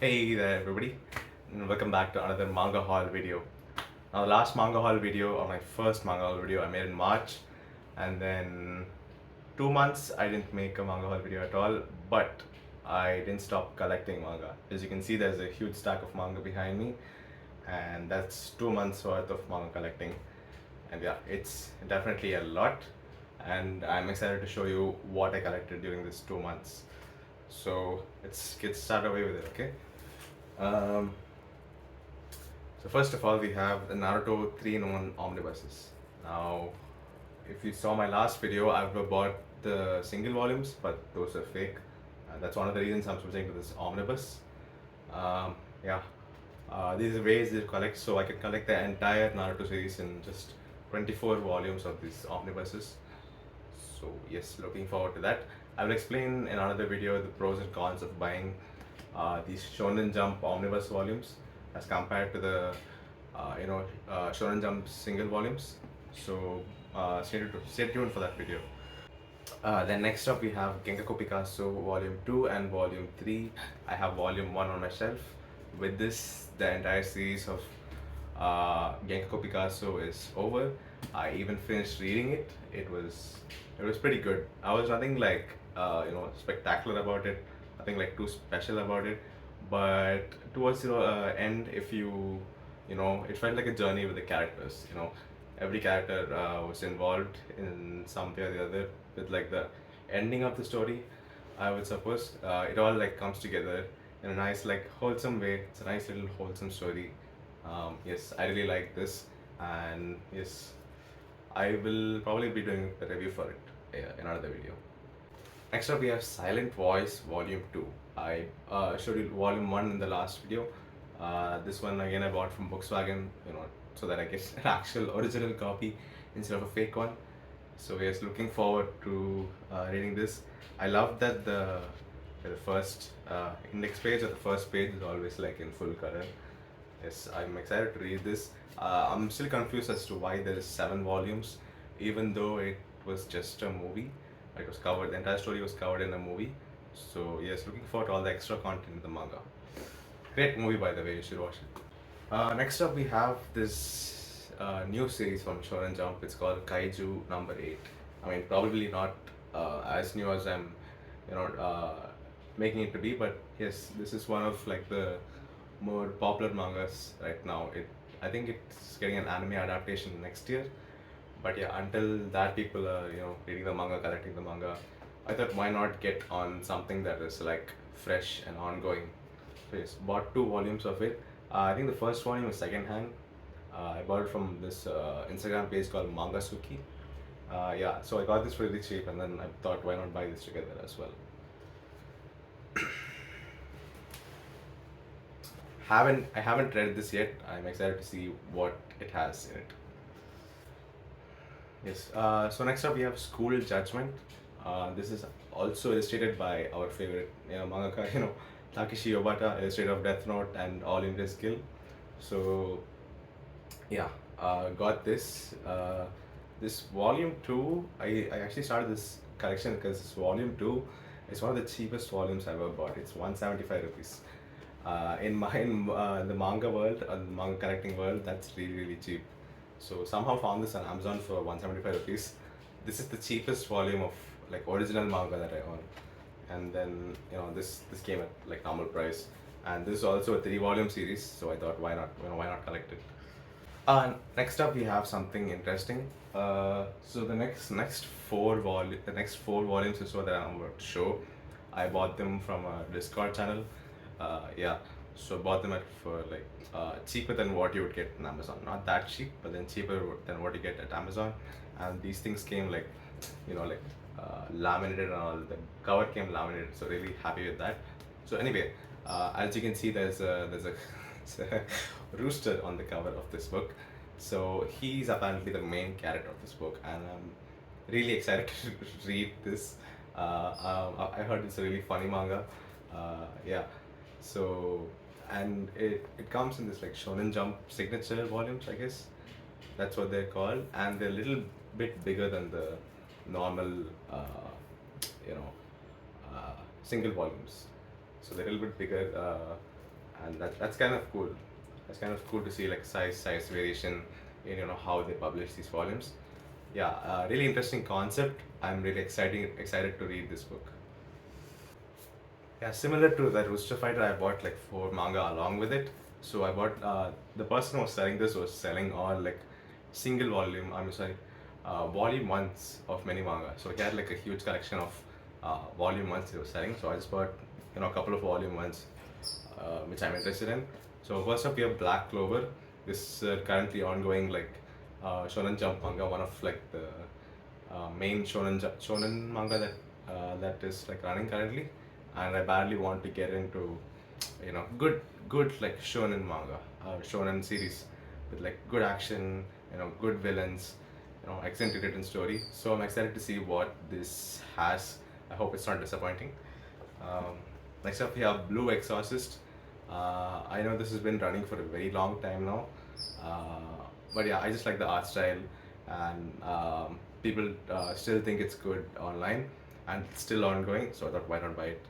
Hey there everybody, and welcome back to another manga haul video. Now the last manga haul video, or my first manga haul video, I made in March, and then 2 months I didn't make a manga haul video at all, but I didn't stop collecting manga. As you can see, there's a huge stack of manga behind me, and that's 2 months worth of manga collecting. And yeah, it's definitely a lot, and I'm excited to show you what I collected during this 2 months. So let's get started away with it, okay? Um, so first of all, we have the Naruto 3-in-1 omnibuses. Now, if you saw my last video, I've bought the single volumes, but those are fake. That's one of the reasons I'm switching to this omnibus. Yeah, these are ways to collect, so I can collect the entire Naruto series in just 24 volumes of these omnibuses. So yes, looking forward to that. I will explain in another video the pros and cons of buying these Shonen Jump omnibus volumes as compared to the Shonen Jump single volumes. So stay tuned for that video. Then next up we have Ginkgo Picasso Volume 2 and Volume 3. I have Volume 1 on my shelf. With this, the entire series of Ginkgo Picasso is over. I even finished reading it. It was pretty good. I was nothing like spectacular about it, nothing like too special about it. But towards the end, if it felt like a journey with the characters. Every character was involved in some way or the other with like the ending of the story. I would suppose it all like comes together in a nice like wholesome way. It's a nice little wholesome story. Yes, I really like this, and yes, I will probably be doing a review for it in another video. Next up, we have Silent Voice Volume 2. I showed you Volume 1 in the last video. This one again I bought from Volkswagen, so that I get an actual original copy instead of a fake one. So yes, looking forward to reading this. I love that the first index page or the first page is always like in full color. Yes, I'm excited to read this. I'm still confused as to why there is 7 volumes, even though it was just a movie. It was covered. The entire story was covered in a movie. So yes, looking forward to all the extra content in the manga. Great movie, by the way. You should watch it. Next up, we have this new series from Shonen Jump. It's called Kaiju number 8. I mean, probably not as new as I'm, making it to be, but yes, this is one of like the more popular mangas right now. I think it's getting an anime adaptation next year. But yeah, until that, people are reading the manga, collecting the manga. I thought why not get on something that is like fresh and ongoing. So yes, bought 2 volumes of it. I think the first volume was second hand. I bought it from this Instagram page called Manga Suki. Yeah, so I got this really cheap, and then I thought why not buy this together as well. I haven't read this yet. I'm excited to see what it has in it. Yes. So next up we have School Judgement. This is also illustrated by our favorite mangaka, Takeshi Obata, illustrator of Death Note and All in His Skill. So yeah, got this. This volume 2, I actually started this collection because this volume 2 is one of the cheapest volumes I ever bought. It's 175 rupees. In the manga world, the manga collecting world, that's really really cheap. So somehow found this on Amazon for 175 rupees. This is the cheapest volume of like original manga that I own. And then this came at like normal price. And this is also a 3 volume series, so I thought why not collect it. Next up we have something interesting. So the next 4 volumes is what I'm about to show. I bought them from a Discord channel. Yeah, so bought them for like cheaper than what you would get on Amazon. Not that cheap, but then cheaper than what you get at Amazon. And these things came like laminated, and all the cover came laminated. So really happy with that. So anyway, as you can see, there's a rooster on the cover of this book. So he's apparently the main character of this book, and I'm really excited to read this. I heard it's a really funny manga. Yeah, so and it comes in this like Shonen Jump signature volumes, I guess that's what they're called, and they're a little bit bigger than the normal, you know, single volumes. So they're a little bit bigger. and that's kind of cool. It's kind of cool to see like size variation in how they publish these volumes. Yeah, really interesting concept. I'm really excited to read this book. Yeah, similar to the Rooster Fighter, I bought like four manga along with it. So I bought the person who was selling this was selling all like single volume. I'm sorry, volume ones of many manga. So he had like a huge collection of volume ones he was selling. So I just bought a couple of volume ones, which I'm interested in. So first up we have Black Clover. This currently ongoing like Shonen Jump manga, one of like the main shonen manga that is like running currently, and I badly want to get into good like shonen manga, shonen series with like good action, good villains, excellently written story. So I'm excited to see what this has. I hope it's not disappointing. Um, Next up we have Blue Exorcist. I know this has been running for a very long time now, but yeah, I just like the art style, and people still think it's good online and it's still ongoing. So I thought, why not buy it?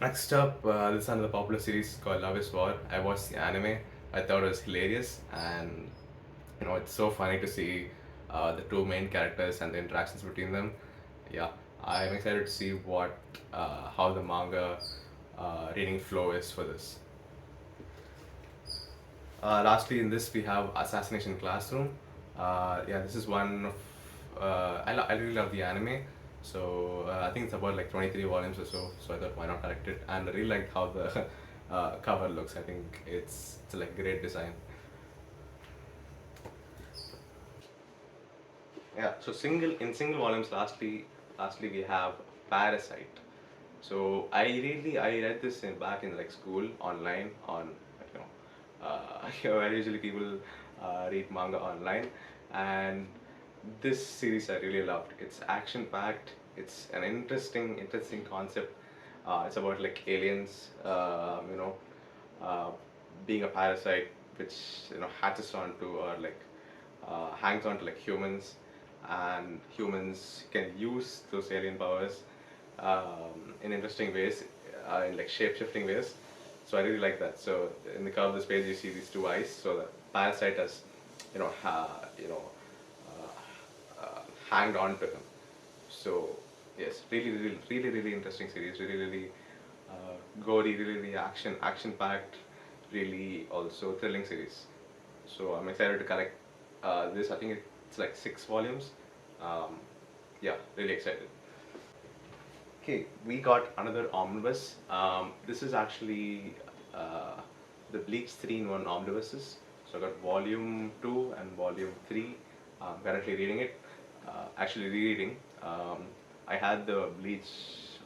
Next up, this is another popular series called Love is War. I watched the anime. I thought it was hilarious, and it's so funny to see the two main characters and the interactions between them. Yeah, I'm excited to see how the manga reading flow is for this. Lastly, in this we have Assassination Classroom. Yeah, this is one of I really love the anime. So I think it's about like 23 volumes or so. So I thought, why not collect it? And I really liked how the cover looks. I think it's like great design. Yeah. So single volumes. Lastly we have Parasite. So I read this back in like school online on you know where usually people read manga online, and this series I really loved. It's action packed. It's an interesting concept. It's about like aliens, uh, being a parasite which hatches onto or like hangs on to like humans, and humans can use those alien powers in interesting ways, in like shape shifting ways. So I really like that. So in the cover of this page, you see these two eyes. So the parasite has, hanged on to him. So yes, really interesting series. Really gory, really action packed, really also thrilling series. So I'm excited to collect this. I think it's like 6 volumes. Um, yeah, really excited. Okay, we got another omnibus. This is actually the Bleach 3-in-1 omnibuses. So I got volume 2 and volume 3. I'm currently reading it. Actually rereading. I had the Bleach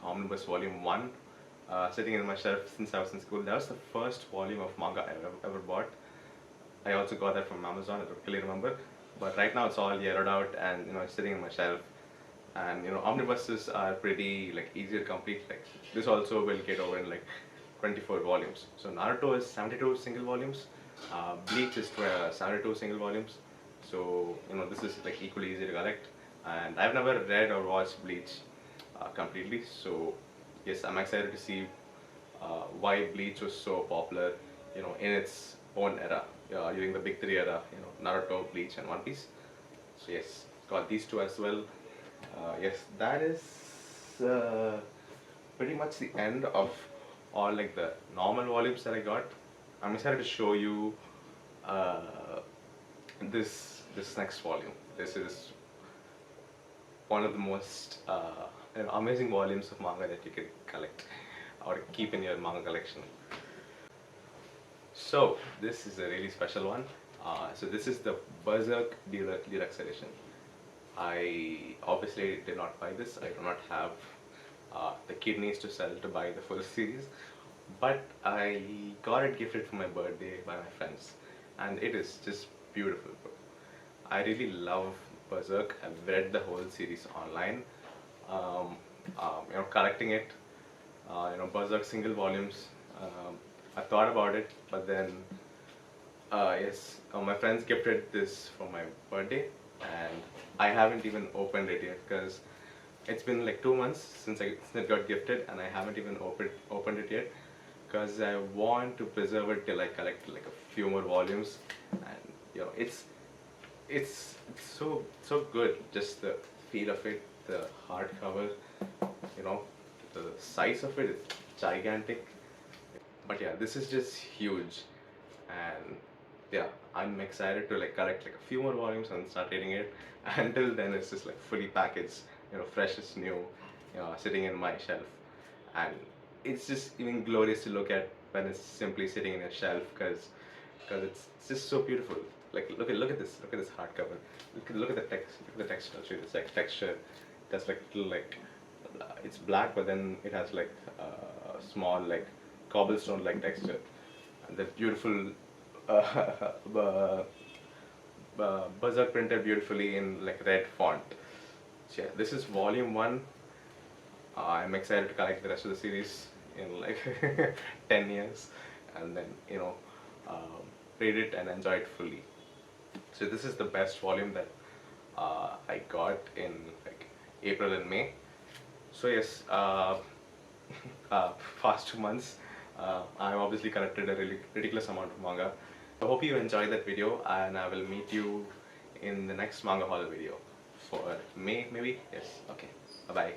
Omnibus volume 1 sitting in my shelf since I was in school. That was the first volume of manga I ever bought. I also got that from Amazon, I don't really remember. But right now it's all yellowed out and it's sitting in my shelf. And omnibuses are pretty like easier to complete. Like this also will get over in like 24 volumes. So Naruto is 72 single volumes. Bleach is 72 single volumes. So this is like equally easy to collect. And I've never read or watched Bleach completely. So yes, I'm excited to see why Bleach was so popular, in its own era, during the big three era, Naruto, Bleach, and One Piece. So yes, got these two as well. Yes, that is pretty much the end of all like the normal volumes that I got. I'm excited to show you uh, this next volume. This is one of the most amazing volumes of manga that you can collect or keep in your manga collection. So this is a really special one. So this is the Berserk Deluxe edition. I obviously did not buy this. I do not have the kidneys to sell to buy the full series, but I got it gifted for my birthday by my friends, and it is just beautiful. I really love Berserk. I've read the whole series online. Collecting it. Berserk single volumes. I thought about it, but then yes, my friends gifted this for my birthday, and I haven't even opened it yet because it's been like 2 months since it got gifted, and I haven't even opened it yet because I want to preserve it till I collect like a few more volumes, and it's so good. Just the feel of it, the hardcover, you know, the size of it is gigantic. But yeah, this is just huge, and yeah, I'm excited to like collect like a few more volumes and start reading it. Until then, it's just like fully packaged, fresh as new, sitting in my shelf, and it's just even glorious to look at when it's simply sitting in a shelf, because it's just so beautiful. Like look at this hardcover. Look at the text. Look at the texture. I'll show you this like texture. That's like little like it's black, but then it has like small like cobblestone like texture, and the beautiful Berserk printed beautifully in like red font. So yeah, this is volume one. I'm excited to collect the rest of the series in like 10 years, and then read it and enjoy it fully. So this is the best volume that I got in like April and May. So yes, past 2 months, I've obviously collected a really ridiculous amount of manga. I hope you enjoyed that video, and I will meet you in the next manga haul video for May, maybe. Yes. Okay. Bye bye.